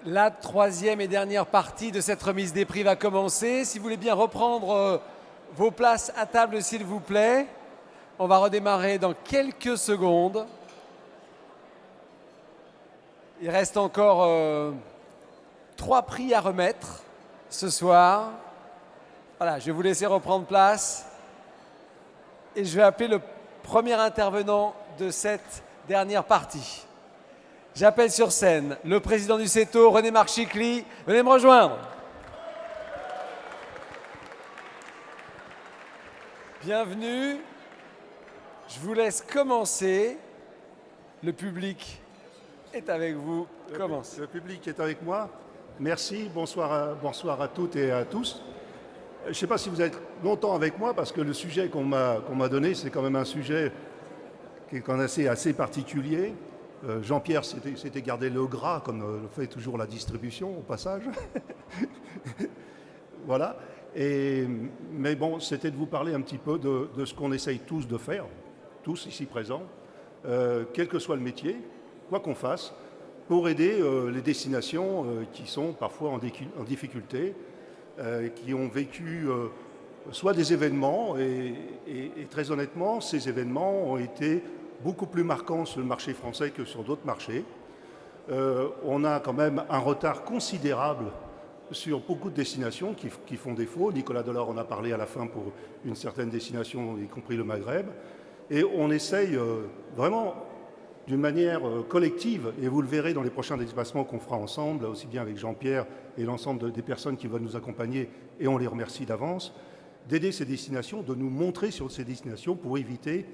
La troisième et dernière partie de cette remise des prix va commencer. Si vous voulez bien reprendre vos places à table, s'il vous plaît. On va redémarrer dans quelques secondes. Il reste encore 3 prix à remettre ce soir. Voilà, je vais vous laisser reprendre place. Et je vais appeler le premier intervenant de cette dernière partie. J'appelle sur scène le président du CETO, René-Marc Chicly. Venez me rejoindre. Bienvenue. Je vous laisse commencer. Le public est avec vous. Commence. Le public est avec moi. Merci. Bonsoir à toutes et à tous. Je ne sais pas si vous êtes longtemps avec moi parce que le sujet qu'on m'a donné, c'est quand même un sujet qui est quand même assez particulier. Jean-Pierre s'était gardé le gras, comme le fait toujours la distribution, au passage. Voilà. Mais bon, c'était de vous parler un petit peu de ce qu'on essaye tous de faire, tous ici présents, quel que soit le métier, quoi qu'on fasse, pour aider les destinations qui sont parfois en difficulté, qui ont vécu soit des événements, et très honnêtement, ces événements ont été beaucoup plus marquants sur le marché français que sur d'autres marchés. On a quand même un retard considérable sur beaucoup de destinations qui font défaut. Nicolas Delors en a parlé à la fin pour une certaine destination, y compris le Maghreb. Et on essaye vraiment d'une manière collective, et vous le verrez dans les prochains déplacements qu'on fera ensemble, aussi bien avec Jean-Pierre et l'ensemble des personnes qui veulent nous accompagner, et on les remercie d'avance, d'aider ces destinations, de nous montrer sur ces destinations pour éviter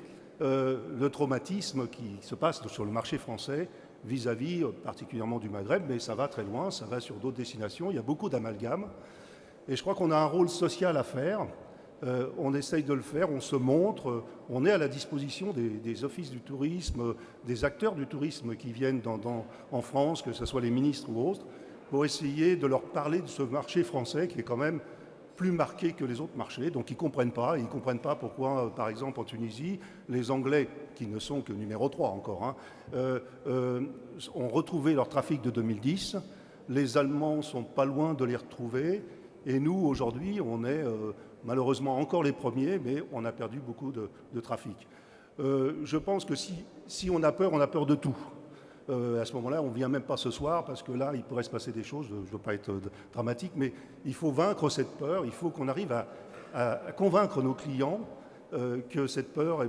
le traumatisme qui se passe sur le marché français vis-à-vis particulièrement du Maghreb, mais ça va très loin, ça va sur d'autres destinations, il y a beaucoup d'amalgames. Et je crois qu'on a un rôle social à faire. On essaye de le faire, on se montre, on est à la disposition des offices du tourisme, des acteurs du tourisme qui viennent en France, que ce soit les ministres ou autres, pour essayer de leur parler de ce marché français qui est quand même plus marqué que les autres marchés. Donc ils ne comprennent pas pourquoi, par exemple en Tunisie, les Anglais, qui ne sont que numéro 3 encore, ont retrouvé leur trafic de 2010. Les Allemands ne sont pas loin de les retrouver. Et nous, aujourd'hui, on est malheureusement encore les premiers, mais on a perdu beaucoup de trafic. Je pense que si on a peur de tout. À ce moment-là, on ne vient même pas ce soir, parce que là, il pourrait se passer des choses, je ne veux pas être dramatique, mais il faut vaincre cette peur, il faut qu'on arrive à convaincre nos clients que cette peur,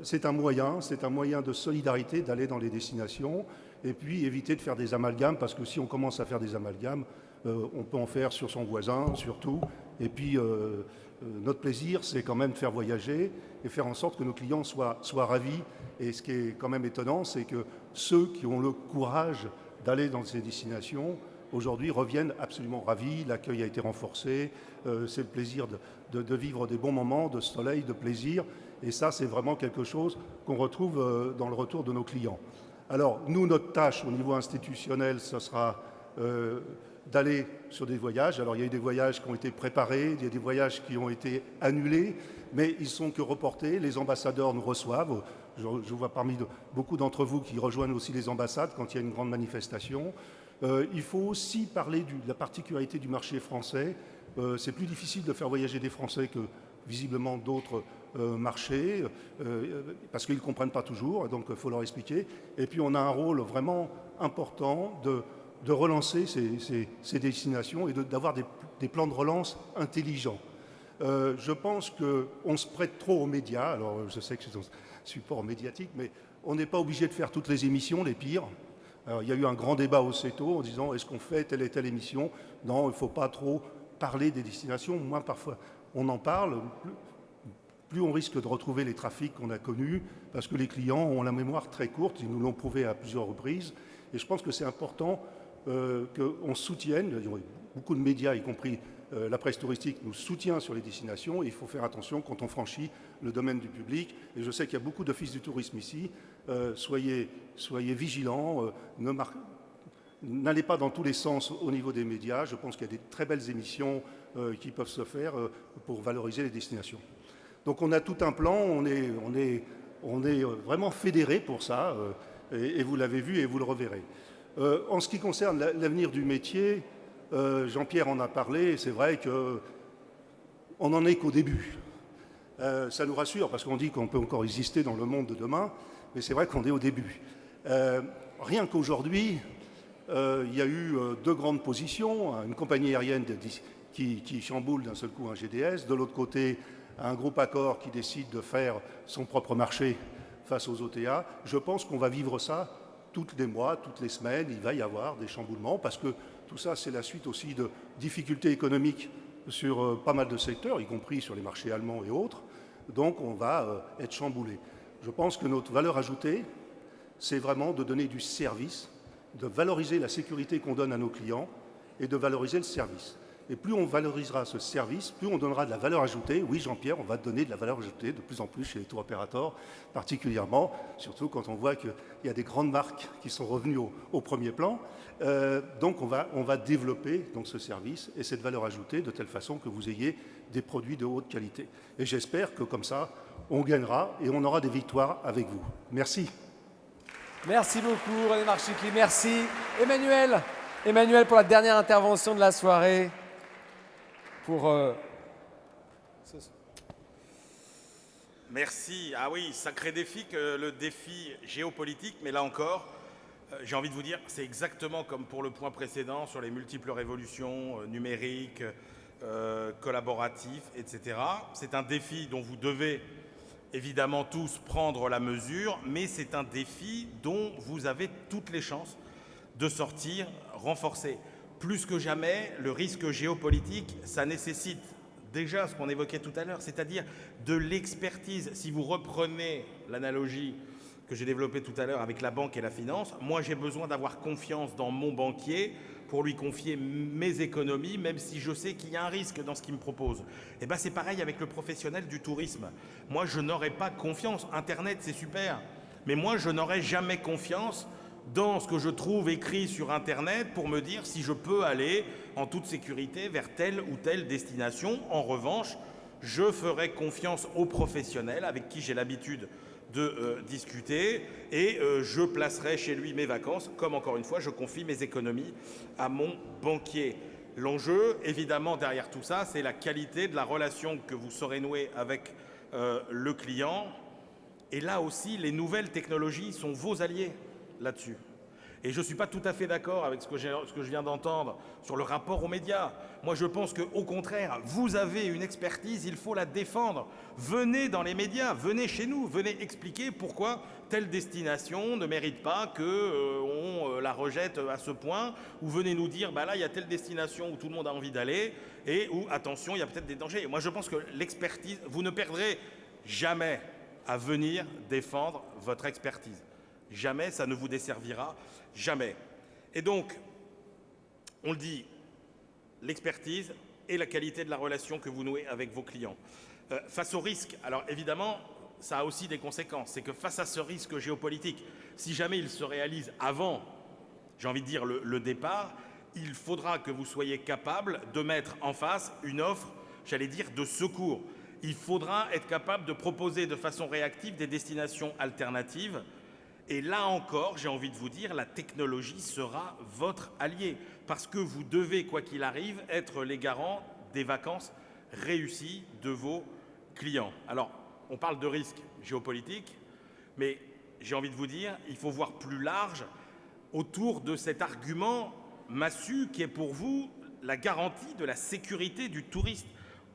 c'est un moyen de solidarité d'aller dans les destinations, et puis éviter de faire des amalgames, parce que si on commence à faire des amalgames, on peut en faire sur son voisin, surtout. Et puis, notre plaisir, c'est quand même de faire voyager et faire en sorte que nos clients soient ravis. Et ce qui est quand même étonnant, c'est que ceux qui ont le courage d'aller dans ces destinations, aujourd'hui, reviennent absolument ravis. L'accueil a été renforcé. C'est le plaisir de vivre des bons moments, de soleil, de plaisir. Et ça, c'est vraiment quelque chose qu'on retrouve dans le retour de nos clients. Alors, nous, notre tâche au niveau institutionnel, ce sera d'aller sur des voyages. Alors il y a eu des voyages qui ont été préparés, il y a des voyages qui ont été annulés, mais ils ne sont que reportés. Les ambassadeurs nous reçoivent. Je vois parmi beaucoup d'entre vous qui rejoignent aussi les ambassades quand il y a une grande manifestation. Il faut aussi parler de la particularité du marché français. C'est plus difficile de faire voyager des Français que visiblement d'autres marchés, parce qu'ils ne comprennent pas toujours, donc il faut leur expliquer. Et puis on a un rôle vraiment important de relancer ces destinations et d'avoir des plans de relance intelligents. Je pense qu'on se prête trop aux médias. Alors, je sais que c'est un support médiatique, mais on n'est pas obligé de faire toutes les émissions, les pires. Alors, il y a eu un grand débat au CETO en disant est-ce qu'on fait telle et telle émission? Non, il ne faut pas trop parler des destinations. Moi, parfois, on en parle. Plus on risque de retrouver les trafics qu'on a connus, parce que les clients ont la mémoire très courte. Ils nous l'ont prouvé à plusieurs reprises. Et je pense que c'est important qu'on soutienne, beaucoup de médias, y compris la presse touristique, nous soutient sur les destinations. Et il faut faire attention quand on franchit le domaine du public. Et je sais qu'il y a beaucoup d'offices du tourisme ici. Soyez vigilants, n'allez pas dans tous les sens au niveau des médias. Je pense qu'il y a des très belles émissions qui peuvent se faire pour valoriser les destinations. Donc on a tout un plan, on est vraiment fédérés pour ça, et vous l'avez vu et vous le reverrez. En ce qui concerne l'avenir du métier, Jean-Pierre en a parlé, c'est vrai qu'on n'en est qu'au début. Ça nous rassure parce qu'on dit qu'on peut encore exister dans le monde de demain, mais c'est vrai qu'on est au début. Rien qu'aujourd'hui, il y a eu deux grandes positions, une compagnie aérienne qui chamboule d'un seul coup un GDS, de l'autre côté, un groupe Accor qui décide de faire son propre marché face aux OTA. Je pense qu'on va vivre ça tous les mois, toutes les semaines. Il va y avoir des chamboulements parce que tout ça, c'est la suite aussi de difficultés économiques sur pas mal de secteurs, y compris sur les marchés allemands et autres. Donc on va être chamboulé. Je pense que notre valeur ajoutée, c'est vraiment de donner du service, de valoriser la sécurité qu'on donne à nos clients et de valoriser le service. Et plus on valorisera ce service, plus on donnera de la valeur ajoutée. Oui, Jean-Pierre, on va donner de la valeur ajoutée de plus en plus chez les tour opérateurs, particulièrement, surtout quand on voit qu'il y a des grandes marques qui sont revenues au premier plan. Donc on va développer donc, ce service et cette valeur ajoutée de telle façon que vous ayez des produits de haute qualité. Et j'espère que comme ça, on gagnera et on aura des victoires avec vous. Merci. Merci beaucoup, René Marchicli. Merci. Emmanuel. Emmanuel, pour la dernière intervention de la soirée. Merci. Ah oui, sacré défi que le défi géopolitique, mais là encore, j'ai envie de vous dire, c'est exactement comme pour le point précédent sur les multiples révolutions numériques, collaboratives, etc. C'est un défi dont vous devez évidemment tous prendre la mesure, mais c'est un défi dont vous avez toutes les chances de sortir renforcé. Plus que jamais, le risque géopolitique, ça nécessite déjà ce qu'on évoquait tout à l'heure, c'est-à-dire de l'expertise. Si vous reprenez l'analogie que j'ai développée tout à l'heure avec la banque et la finance, moi j'ai besoin d'avoir confiance dans mon banquier pour lui confier mes économies, même si je sais qu'il y a un risque dans ce qu'il me propose. Et bien c'est pareil avec le professionnel du tourisme. Moi je n'aurais pas confiance. Internet c'est super, mais moi je n'aurais jamais confiance dans ce que je trouve écrit sur Internet pour me dire si je peux aller en toute sécurité vers telle ou telle destination. En revanche, je ferai confiance aux professionnels avec qui j'ai l'habitude de discuter et je placerai chez lui mes vacances, comme encore une fois, je confie mes économies à mon banquier. L'enjeu, évidemment, derrière tout ça, c'est la qualité de la relation que vous saurez nouer avec le client. Et là aussi, les nouvelles technologies sont vos alliés là-dessus. Et je ne suis pas tout à fait d'accord avec ce que je viens d'entendre sur le rapport aux médias. Moi, je pense qu'au contraire, vous avez une expertise, il faut la défendre. Venez dans les médias, venez chez nous, venez expliquer pourquoi telle destination ne mérite pas qu'on la rejette à ce point, ou venez nous dire, bah là, il y a telle destination où tout le monde a envie d'aller, et où, attention, il y a peut-être des dangers. Moi, je pense que l'expertise, vous ne perdrez jamais à venir défendre votre expertise. Jamais, ça ne vous desservira, jamais. Et donc, on le dit, l'expertise et la qualité de la relation que vous nouez avec vos clients. Face au risque, alors évidemment, ça a aussi des conséquences. C'est que face à ce risque géopolitique, si jamais il se réalise avant, j'ai envie de dire, le départ, il faudra que vous soyez capable de mettre en face une offre, j'allais dire, de secours. Il faudra être capable de proposer de façon réactive des destinations alternatives. Et là encore, j'ai envie de vous dire, la technologie sera votre allié. Parce que vous devez, quoi qu'il arrive, être les garants des vacances réussies de vos clients. Alors, on parle de risque géopolitique, mais j'ai envie de vous dire, il faut voir plus large autour de cet argument massu qui est pour vous la garantie de la sécurité du touriste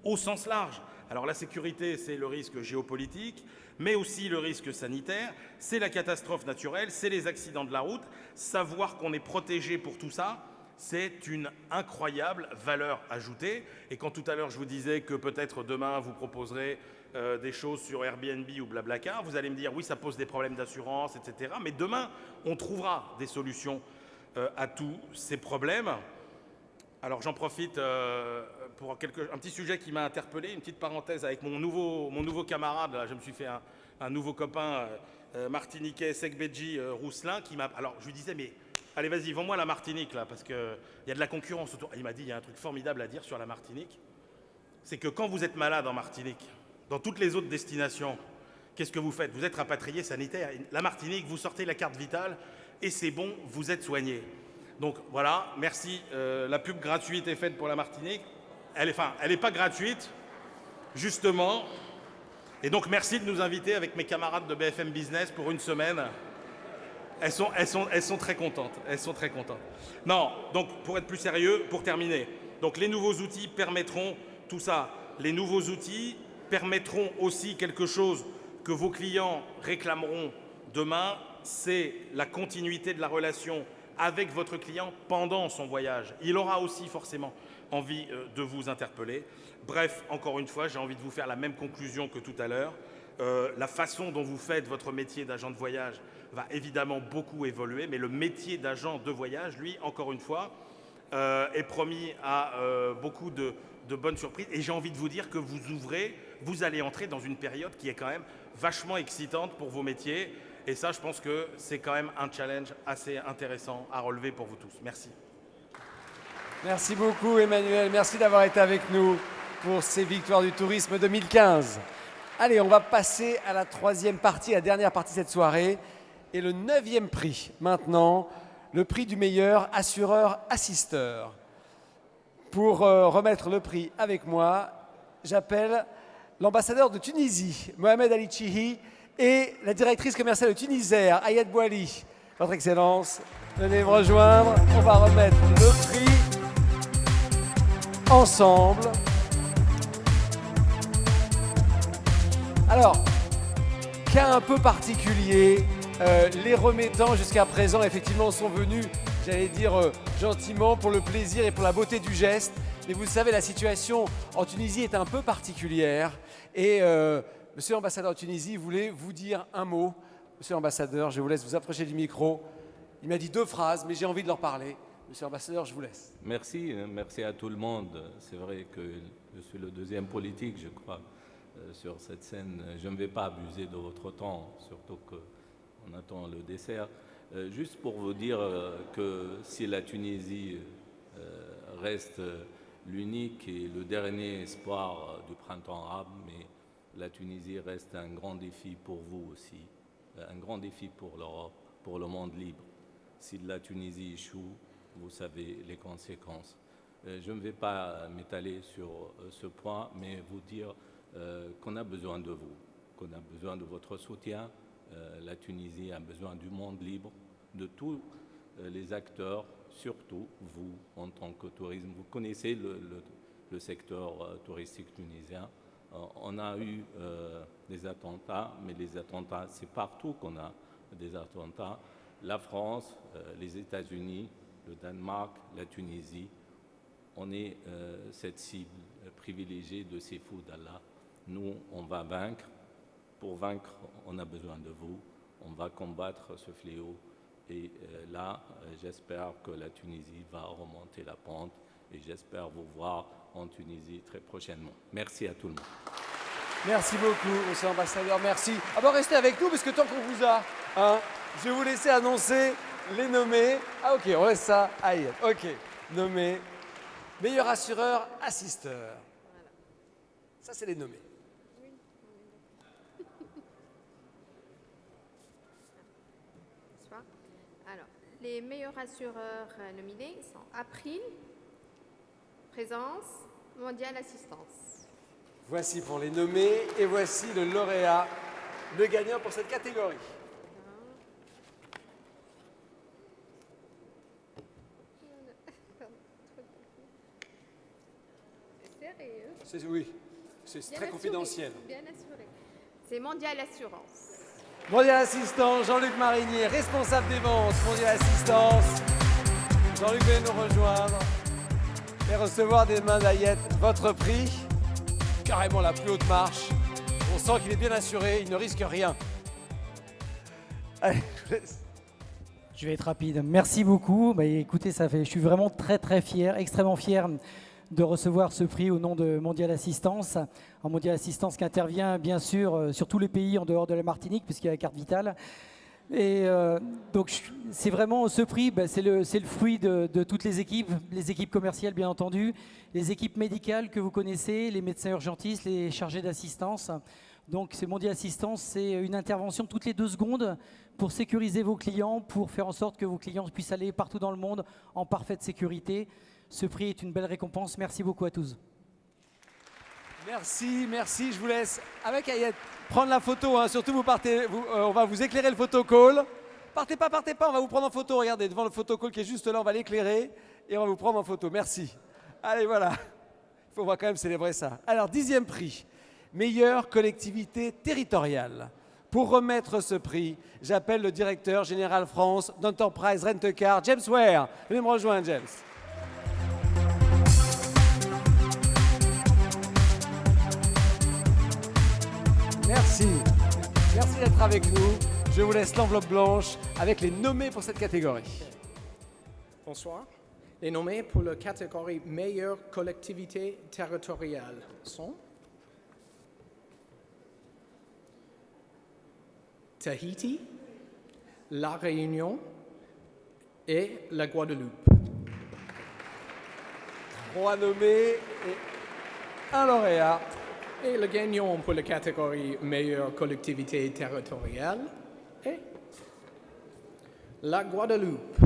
au sens large. Alors la sécurité, c'est le risque géopolitique, mais aussi le risque sanitaire, c'est la catastrophe naturelle, c'est les accidents de la route. Savoir qu'on est protégé pour tout ça, c'est une incroyable valeur ajoutée. Et quand tout à l'heure je vous disais que peut-être demain vous proposerez des choses sur Airbnb ou Blablacar, vous allez me dire oui, ça pose des problèmes d'assurance, etc. Mais demain, on trouvera des solutions à tous ces problèmes. Alors j'en profite pour un petit sujet qui m'a interpellé, une petite parenthèse avec mon nouveau camarade. Là, je me suis fait un nouveau copain martiniquais, Sekbedji Rousselin, qui m'a... Alors je lui disais, mais allez vas-y, vends-moi la Martinique, là, parce qu'il y a de la concurrence autour. Il m'a dit, il y a un truc formidable à dire sur la Martinique, c'est que quand vous êtes malade en Martinique, dans toutes les autres destinations, qu'est-ce que vous faites? Vous êtes rapatrié sanitaire. La Martinique, vous sortez la carte vitale et c'est bon, vous êtes soignés. Donc voilà, merci. La pub gratuite est faite pour la Martinique. Elle n'est pas gratuite, justement. Et donc merci de nous inviter avec mes camarades de BFM Business pour une semaine. Elles sont très contentes. Elles sont très contentes. Non, donc pour être plus sérieux, pour terminer, donc les nouveaux outils permettront tout ça. Les nouveaux outils permettront aussi quelque chose que vos clients réclameront demain, c'est la continuité de la relation avec votre client pendant son voyage. Il aura aussi forcément envie de vous interpeller. Bref, encore une fois, j'ai envie de vous faire la même conclusion que tout à l'heure. La façon dont vous faites votre métier d'agent de voyage va évidemment beaucoup évoluer, mais le métier d'agent de voyage, lui, encore une fois, est promis à beaucoup de bonnes surprises. Et j'ai envie de vous dire que vous allez entrer dans une période qui est quand même vachement excitante pour vos métiers. Et ça, je pense que c'est quand même un challenge assez intéressant à relever pour vous tous. Merci. Merci beaucoup Emmanuel, merci d'avoir été avec nous pour ces Victoires du Tourisme 2015. Allez, on va passer à la troisième partie, la dernière partie de cette soirée. Et le 9e prix maintenant, le prix du meilleur assureur-assisteur. Pour remettre le prix avec moi, j'appelle l'ambassadeur de Tunisie, Mohamed Ali Chihi, et la directrice commerciale de Tunisair, Ayat Bouali. Votre Excellence, venez me rejoindre. On va remettre le prix ensemble. Alors, cas un peu particulier, les remettants jusqu'à présent effectivement sont venus, j'allais dire gentiment, pour le plaisir et pour la beauté du geste. Mais vous le savez, la situation en Tunisie est un peu particulière. Et Monsieur l'ambassadeur de Tunisie voulait vous dire un mot. Monsieur l'ambassadeur, je vous laisse vous approcher du micro. Il m'a dit 2 phrases, mais j'ai envie de leur parler. Monsieur l'ambassadeur, je vous laisse. Merci, merci à tout le monde. C'est vrai que je suis le 2e politique, je crois, sur cette scène. Je ne vais pas abuser de votre temps, surtout qu'on attend le dessert. Juste pour vous dire que si la Tunisie reste l'unique et le dernier espoir du printemps arabe, mais la Tunisie reste un grand défi pour vous aussi, un grand défi pour l'Europe, pour le monde libre. Si la Tunisie échoue, vous savez les conséquences. Je ne vais pas m'étaler sur ce point, mais vous dire qu'on a besoin de vous, qu'on a besoin de votre soutien. La Tunisie a besoin du monde libre, de tous les acteurs, surtout vous en tant que tourisme. Vous connaissez le secteur touristique tunisien. On a eu des attentats, mais les attentats, c'est partout qu'on a des attentats. La France, les États-Unis, le Danemark, la Tunisie, on est cette cible privilégiée de ces fous d'Allah. Nous, on va vaincre. Pour vaincre, on a besoin de vous. On va combattre ce fléau. Et là, j'espère que la Tunisie va remonter la pente et j'espère vous voir en Tunisie très prochainement. Merci à tout le monde. Merci beaucoup, monsieur l'ambassadeur, merci. Ah bon, restez avec nous, parce que tant qu'on vous a, je vais vous laisser annoncer les nommés. Ah ok, on laisse ça à Ayat. Ok, nommé meilleur assureur, assisteur. Voilà. Ça, c'est les nommés. Alors, les meilleurs assureurs nominés sont April, Présence, Mondial Assistance. Voici pour les nommés et voici le lauréat, le gagnant pour cette catégorie. Oui, c'est très assuré, confidentiel. Bien assuré. C'est Mondial Assurance. Mondial Assistance, Jean-Luc Marinier, responsable des ventes, Mondial Assistance. Jean-Luc, venez nous rejoindre et recevoir des mains d'Ayat votre prix. Carrément la plus haute marche. On sent qu'il est bien assuré, il ne risque rien. Allez, je vous laisse. Je vais être rapide. Merci beaucoup. Écoutez, je suis vraiment très fier, extrêmement fier de recevoir ce prix au nom de Mondial Assistance. Un Mondial Assistance qui intervient bien sûr sur tous les pays en dehors de la Martinique, puisqu'il y a la carte vitale. Et donc c'est vraiment ce prix, c'est le fruit de toutes les équipes commerciales bien entendu, les équipes médicales que vous connaissez, les médecins urgentistes, les chargés d'assistance. Donc, c'est Mondial Assistance, c'est une intervention toutes les 2 secondes pour sécuriser vos clients, pour faire en sorte que vos clients puissent aller partout dans le monde en parfaite sécurité. Ce prix est une belle récompense. Merci beaucoup à tous. Merci, merci. Je vous laisse avec Ayette prendre la photo. Hein. Surtout, vous partez, on va vous éclairer le photocall. Partez pas, on va vous prendre en photo. Regardez, devant le photocall qui est juste là, on va l'éclairer et on va vous prendre en photo. Merci. Allez, voilà. Il faut quand même célébrer ça. Alors, 10e prix, meilleure collectivité territoriale. Pour remettre ce prix, j'appelle le directeur général France d'Enterprise Rent-A-Car, James Ware. Venez me rejoindre, James. Merci. Merci d'être avec nous. Je vous laisse l'enveloppe blanche avec les nommés pour cette catégorie. Bonsoir. Les nommés pour la catégorie meilleure collectivité territoriale sont Tahiti, La Réunion et la Guadeloupe. 3 nommés et 1 lauréat. Et le gagnant pour la catégorie meilleure collectivité territoriale est la Guadeloupe.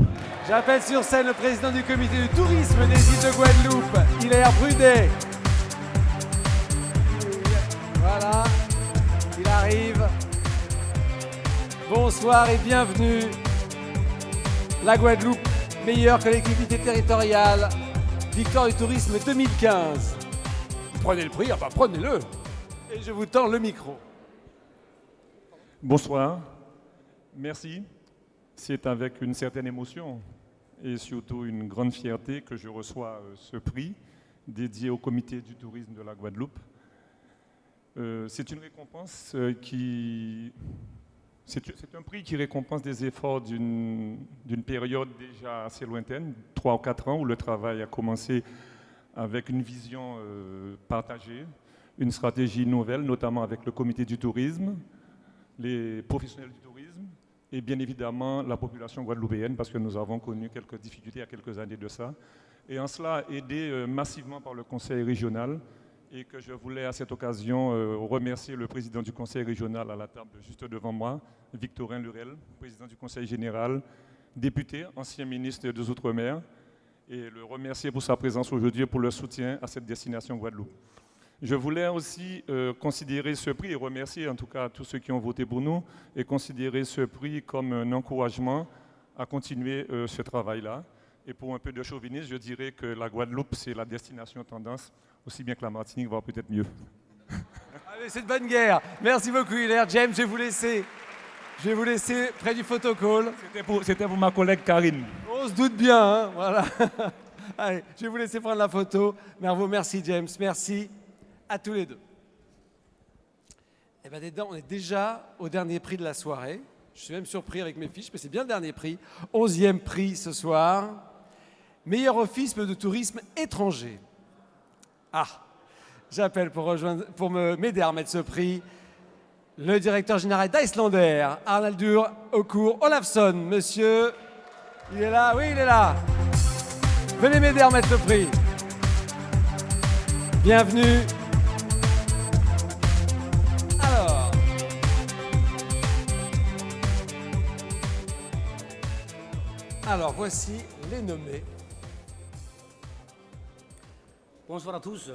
J'appelle sur scène le président du comité du tourisme des îles de Guadeloupe, Hilaire Brudet. Voilà, il arrive. Bonsoir et bienvenue. La Guadeloupe, meilleure collectivité territoriale, victoire du tourisme 2015. Prenez le prix, enfin prenez-le. Et je vous tends le micro. Bonsoir, merci. C'est avec une certaine émotion et surtout une grande fierté que je reçois ce prix dédié au comité du tourisme de la Guadeloupe. C'est une récompense c'est un prix qui récompense des efforts d'une période déjà assez lointaine, 3 ou 4 ans, où le travail a commencé avec une vision partagée, une stratégie nouvelle, notamment avec le comité du tourisme, les professionnels du tourisme et bien évidemment la population guadeloupéenne, parce que nous avons connu quelques difficultés il y a quelques années de ça. Et en cela, aidé massivement par le conseil régional, et que je voulais à cette occasion remercier le président du conseil régional à la table juste devant moi, Victorin Lurel, président du conseil général, député, ancien ministre des Outre-mer, et le remercier pour sa présence aujourd'hui et pour le soutien à cette destination Guadeloupe. Je voulais aussi considérer ce prix et remercier en tout cas tous ceux qui ont voté pour nous et considérer ce prix comme un encouragement à continuer ce travail-là. Et pour un peu de chauvinisme, je dirais que la Guadeloupe, c'est la destination tendance, aussi bien que la Martinique, voire peut-être mieux. Allez, c'est de bonne guerre. Merci beaucoup, Hilaire. James, je vais vous laisser près du photocall. C'était pour ma collègue Karine. On se doute bien, hein, voilà. Allez, je vais vous laisser prendre la photo. Merci, James. Merci à tous les deux. Eh bien, on est déjà au dernier prix de la soirée. Je suis même surpris avec mes fiches, mais c'est bien le dernier prix. 11e prix ce soir. Meilleur office de tourisme étranger. Ah, j'appelle pour m'aider à remettre ce prix le directeur général d'Icelandair, Arnaldur Okur Olafsson. Monsieur, il est là? Oui, il est là. Venez m'aider à remettre le prix. Bienvenue. Alors, voici les nommés. Bonsoir à tous.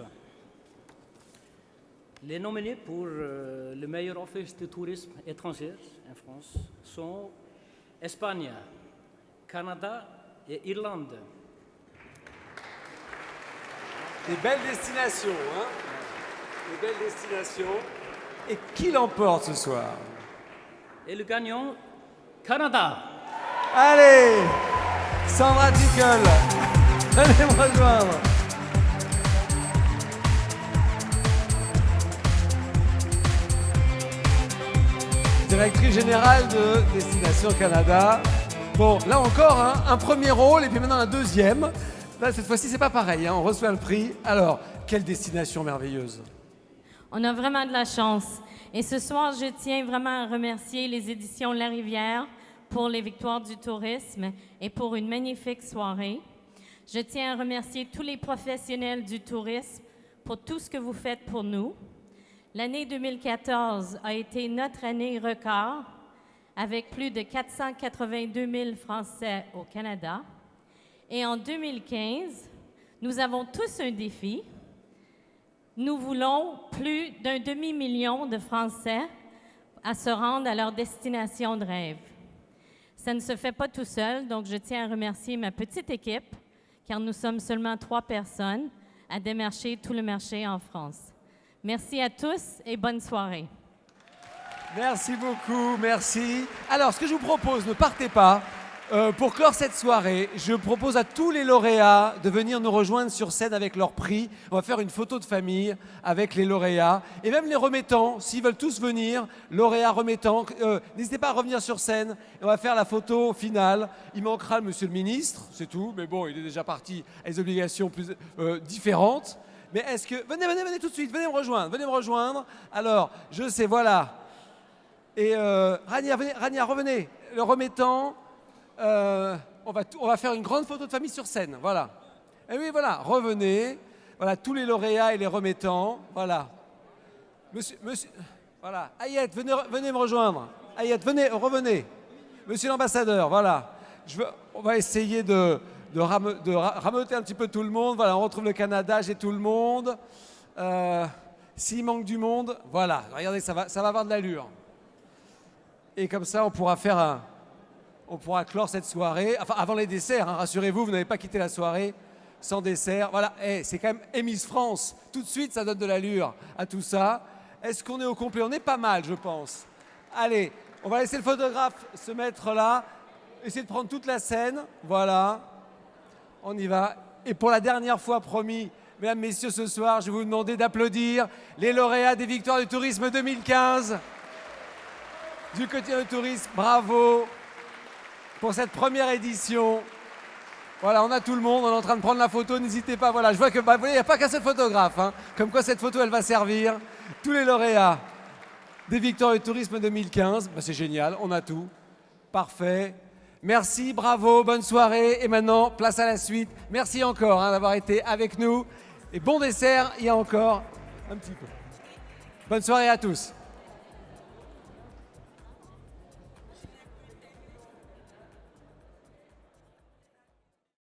Les nominés pour le meilleur office de tourisme étranger en France sont Espagne, Canada et Irlande. Des belles destinations, hein? Des belles destinations. Et qui l'emporte ce soir? Et le gagnant, Canada. Allez, Sandra Tickle, venez me rejoindre. Directrice générale de Destination Canada. Bon, là encore, hein, un premier rôle et puis maintenant un deuxième. Là, cette fois-ci, c'est pas pareil, hein, on reçoit le prix. Alors, quelle destination merveilleuse. On a vraiment de la chance. Et ce soir, je tiens vraiment à remercier les éditions La Rivière pour les victoires du tourisme et pour une magnifique soirée. Je tiens à remercier tous les professionnels du tourisme pour tout ce que vous faites pour nous. L'année 2014 a été notre année record, avec plus de 482 000 Français au Canada. Et en 2015, nous avons tous un défi. Nous voulons plus d'un demi-million de Français à se rendre à leur destination de rêve. Ça ne se fait pas tout seul, donc je tiens à remercier ma petite équipe, car nous sommes seulement 3 personnes à démarcher tout le marché en France. Merci à tous et bonne soirée. Merci beaucoup, merci. Alors, ce que je vous propose, ne partez pas. Pour clore cette soirée, je propose à tous les lauréats de venir nous rejoindre sur scène avec leur prix. On va faire une photo de famille avec les lauréats. Et même les remettants, s'ils veulent tous venir, lauréats, remettants, n'hésitez pas à revenir sur scène. Et on va faire la photo finale. Il manquera le monsieur le ministre, c'est tout. Mais bon, il est déjà parti à des obligations plus différentes. Mais est-ce que... Venez tout de suite, venez me rejoindre. Alors, je sais, voilà. Et Rania, revenez. Le remettant... on va faire une grande photo de famille sur scène, voilà. Et oui, voilà, revenez. Voilà, tous les lauréats et les remettants, voilà. Monsieur, voilà. Ayette, venez me rejoindre. Ayette, revenez. Monsieur l'ambassadeur, voilà. On va essayer de rameuter un petit peu tout le monde. Voilà, on retrouve le Canada, j'ai tout le monde. S'il manque du monde, voilà. Regardez, ça va avoir de l'allure. Et comme ça, on pourra clore cette soirée, enfin avant les desserts, hein, rassurez-vous, vous n'avez pas quitté la soirée sans dessert. Voilà, c'est quand même Miss France, tout de suite ça donne de l'allure à tout ça. Est-ce qu'on est au complet? On est pas mal, je pense. Allez, on va laisser le photographe se mettre là, essayer de prendre toute la scène, voilà. On y va. Et pour la dernière fois, promis, mesdames, messieurs, ce soir, je vais vous demander d'applaudir les lauréats des Victoires du Tourisme 2015. Du quotidien du tourisme, bravo pour cette première édition. Voilà, on a tout le monde, on est en train de prendre la photo, n'hésitez pas. Voilà, je vois que, vous voyez, il n'y a pas qu'un seul photographe, hein. Comme quoi cette photo, elle va servir. Tous les lauréats des Victoires du Tourisme 2015, c'est génial, on a tout. Parfait. Merci, bravo, bonne soirée. Et maintenant, place à la suite. Merci encore d'avoir été avec nous. Et bon dessert, il y a encore un petit peu. Bonne soirée à tous.